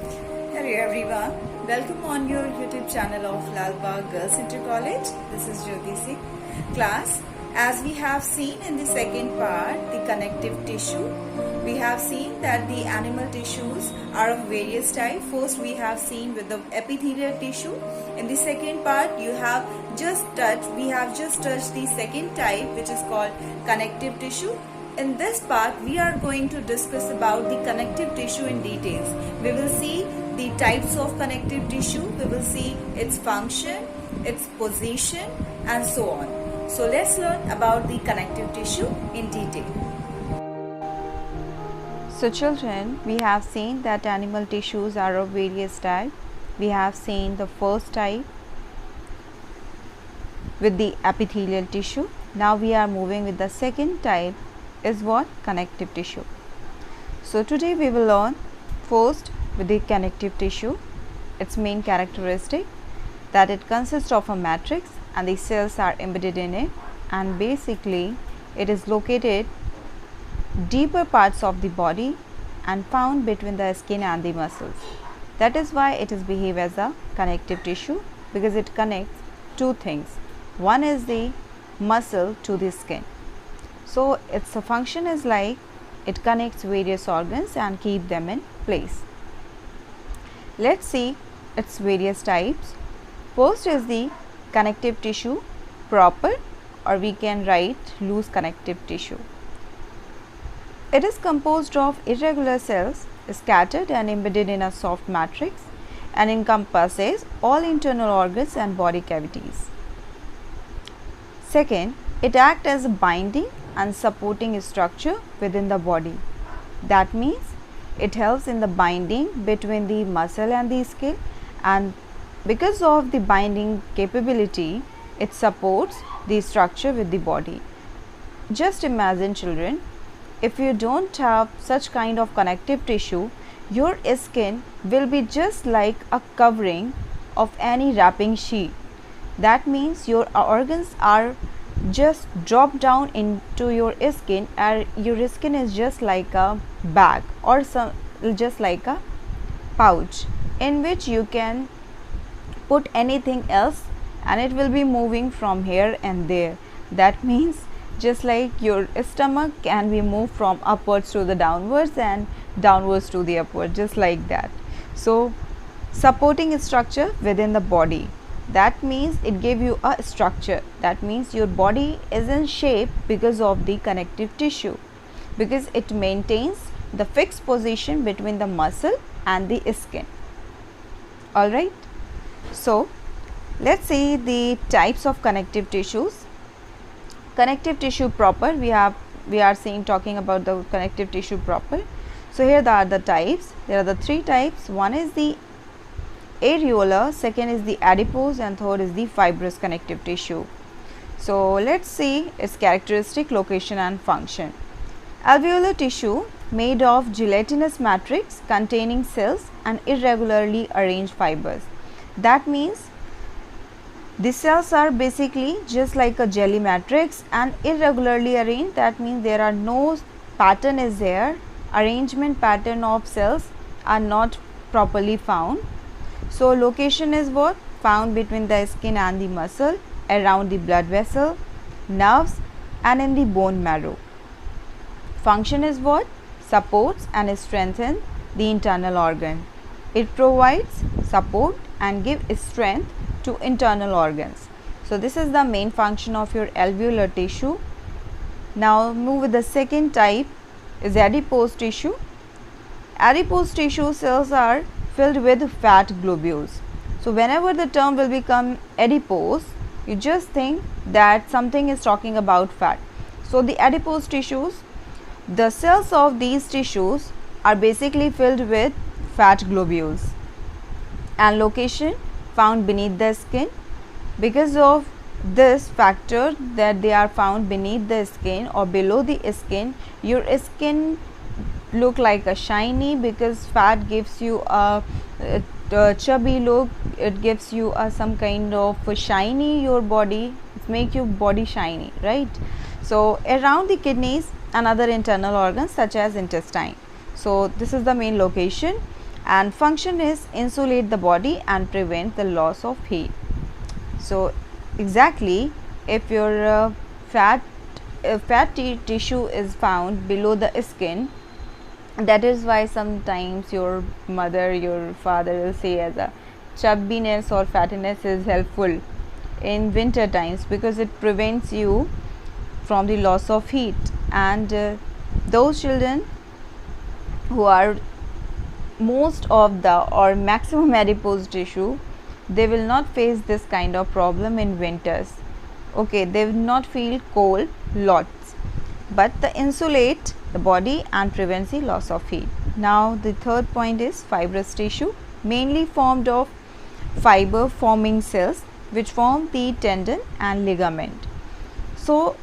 Hello everyone, welcome on your YouTube channel of Lal Bagh Girls Inter College. This is Jyoti Singh. Class, as we have seen in the second part, the connective tissue, we have seen that the animal tissues are of various types. First we have seen with the epithelial tissue. In the second part, we have just touched the second type, which is called connective tissue. In this part, we are going to discuss about the connective tissue in details. We will see the types of connective tissue, we will see its function, its position, and so on. So let's learn about the connective tissue in detail. So children, we have seen that animal tissues are of various types. We have seen the first type with the epithelial tissue. Now we are moving with the second type, is what? Connective tissue. So today we will learn first with the connective tissue, its main characteristic, that it consists of a matrix and the cells are embedded in it, and basically it is located deeper parts of the body and found between the skin and the muscles. That is why it is behave as a connective tissue, because it connects two things. One is the muscle to the skin. So its function is like it connects various organs and keep them in place. Let's see its various types. First is the connective tissue proper, or we can write loose connective tissue. It is composed of irregular cells scattered and embedded in a soft matrix and encompasses all internal organs and body cavities. Second, it acts as a binding and supporting structure within the body. That means it helps in the binding between the muscle and the skin, and because of the binding capability, it supports the structure with the body. Just imagine children, if you don't have such kind of connective tissue, your skin will be just like a covering of any wrapping sheet. That means your organs are just drop down into your skin, and your skin is just like a bag or just like a pouch in which you can put anything else and it will be moving from here and there. That means just like your stomach can be moved from upwards to the downwards and downwards to the upward, just like that. So supporting structure within the body, that means it gave you a structure. That means your body is in shape because of the connective tissue, because it maintains the fixed position between the muscle and the skin. Alright, so let's see the types of connective tissues. Connective tissue proper, we are talking about the connective tissue proper. So here are the types. There are the three types. One is the areolar, second is the adipose, and third is the fibrous connective tissue. So let's see its characteristic, location and function. Alveolar tissue made of gelatinous matrix containing cells and irregularly arranged fibers. That means the cells are basically just like a jelly matrix and irregularly arranged. That means there are no pattern is there, arrangement pattern of cells are not properly found. So location is what? Found between the skin and the muscle, around the blood vessel, nerves, and in the bone marrow. Function is what? Supports and strengthens the internal organ. It provides support and gives strength to internal organs. So this is the main function of your alveolar tissue. Now move with the second type, is adipose tissue. Adipose tissue cells are filled with fat globules. So whenever the term will become adipose, you just think that something is talking about fat. So the adipose tissues, the cells of these tissues are basically filled with fat globules, and location found beneath the skin. Because of this factor that they are found beneath the skin or below the skin, your skin look like a shiny, because fat gives you a chubby look, it gives you some kind of shiny your body, it make your body shiny, right? So around the kidneys and other internal organs such as intestine. So this is the main location, and function is insulate the body and prevent the loss of heat. So exactly, if your fatty tissue is found below the skin, that is why sometimes your mother, your father will say as a chubbiness or fattiness is helpful in winter times, because it prevents you from the loss of heat. And those children who are most of the or maximum adipose tissue, they will not face this kind of problem in winters. Okay, they will not feel cold lots, but the insulate the body and prevents the loss of heat. Now the third point is fibrous tissue, mainly formed of fiber forming cells which form the tendon and ligament. So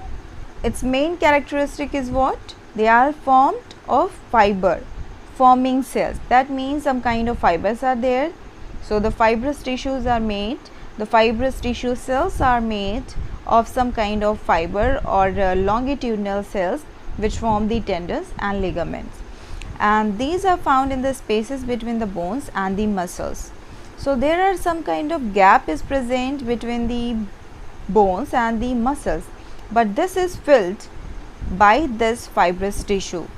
its main characteristic is what? They are formed of fiber forming cells. That means some kind of fibers are there. So the fibrous tissues are made, the fibrous tissue cells are made of some kind of fiber or longitudinal cells which form the tendons and ligaments, and these are found in the spaces between the bones and the muscles. So there are some kind of gap is present between the bones and the muscles, but this is filled by this fibrous tissue.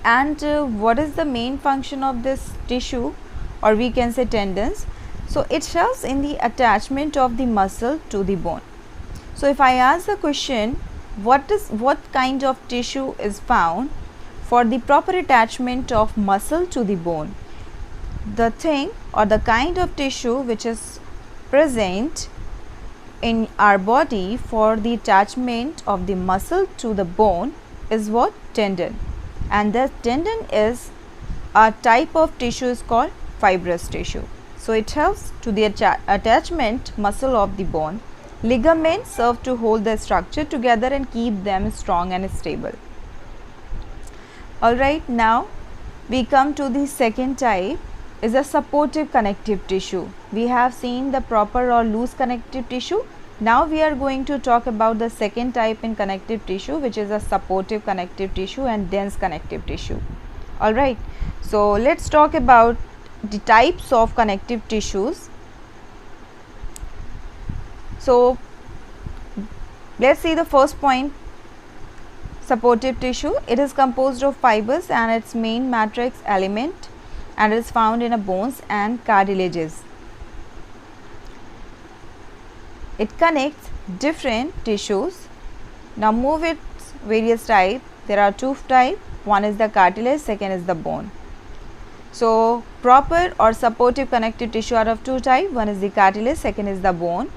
And what is the main function of this tissue, or we can say tendons? So it helps in the attachment of the muscle to the bone. So if I ask the question, what kind of tissue is found for the proper attachment of muscle to the bone? The thing or the kind of tissue which is present in our body for the attachment of the muscle to the bone is what? Tendon. And the tendon is a type of tissue is called fibrous tissue. So it helps to the attachment muscle of the bone. Ligaments serve to hold the structure together and keep them strong and stable. Alright, now we come to the second type, is a supportive connective tissue. We have seen the proper or loose connective tissue. Now we are going to talk about the second type in connective tissue, which is a supportive connective tissue and dense connective tissue. Alright, so let's talk about the types of connective tissues. So let's see the first point, supportive tissue. It is composed of fibers and its main matrix element, and is found in bones and cartilages. It connects different tissues. Now move its various types. There are two types. One is the cartilage, second is the bone. So proper or supportive connective tissue are of two types. One is the cartilage, second is the bone.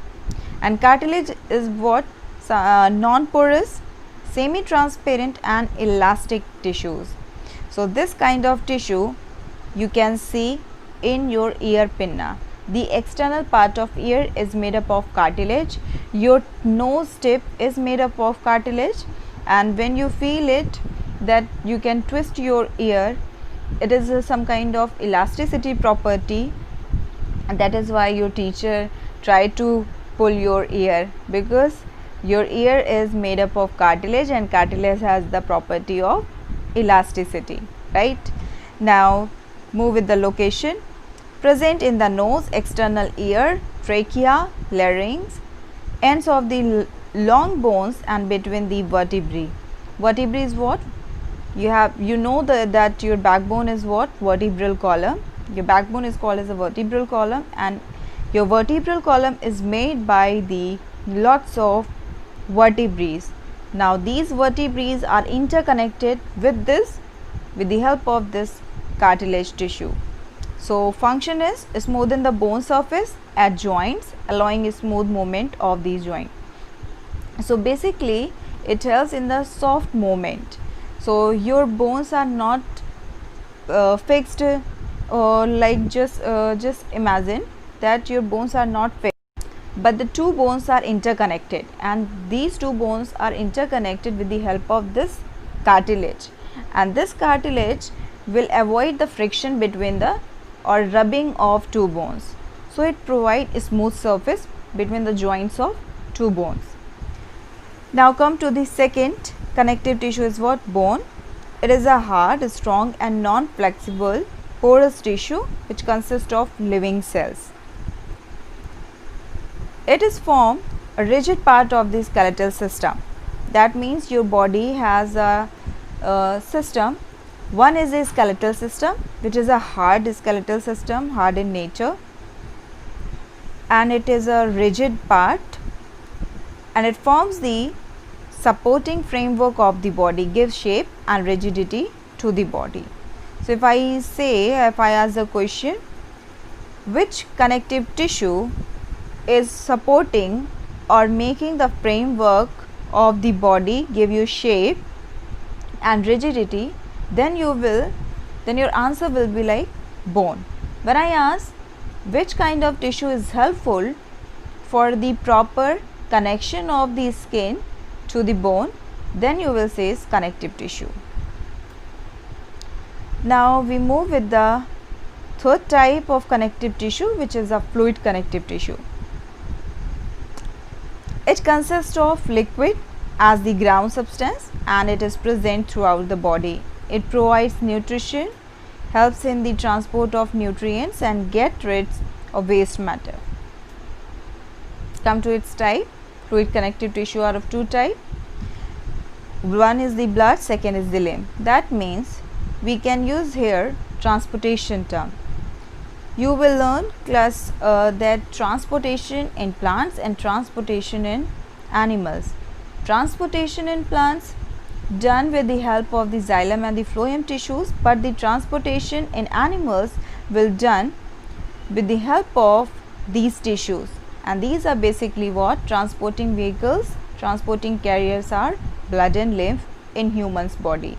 And cartilage is what? Non-porous, semi-transparent and elastic tissues. So this kind of tissue you can see in your ear pinna. The external part of ear is made up of cartilage. Your nose tip is made up of cartilage, and when you feel it, that you can twist your ear, it is some kind of elasticity property, and that is why your teacher tried to pull your ear, because your ear is made up of cartilage and cartilage has the property of elasticity, right? Now move with the location. Present in the nose, external ear, trachea, larynx, ends of the long bones and between the vertebrae. Vertebrae is what? You know that your backbone is what? Vertebral column. Your backbone is called as a vertebral column, and your vertebral column is made by the lots of vertebrae. Now these vertebrae are interconnected with the help of this cartilage tissue. So function is smoothen the bone surface at joints, allowing a smooth movement of these joints. So basically it helps in the soft movement. So your bones are not fixed, like just imagine that your bones are not fixed, but the two bones are interconnected, and these two bones are interconnected with the help of this cartilage, and this cartilage will avoid the friction between the or rubbing of two bones. So it provides a smooth surface between the joints of two bones. Now come to the second connective tissue is what? Bone. It is a hard, strong and non-flexible porous tissue which consists of living cells. It is formed a rigid part of the skeletal system. That means your body has a system. One is a skeletal system, which is a hard skeletal system, hard in nature, and it is a rigid part, and it forms the supporting framework of the body, gives shape and rigidity to the body. So if I ask the question, which connective tissue is supporting or making the framework of the body, give you shape and rigidity, then your answer will be like bone. When I ask which kind of tissue is helpful for the proper connection of the skin to the bone, then you will say is connective tissue. Now we move with the third type of connective tissue, which is a fluid connective tissue. It consists of liquid as the ground substance, and it is present throughout the body. It provides nutrition, helps in the transport of nutrients, and get rid of waste matter. Come to its type. Fluid connective tissue are of two types. One is the blood, second is the limb. That means we can use here transportation term. You will learn class that transportation in plants and transportation in animals. Transportation in plants done with the help of the xylem and the phloem tissues, but the transportation in animals will done with the help of these tissues, and these are basically what transporting vehicles, transporting carriers are blood and lymph in humans body.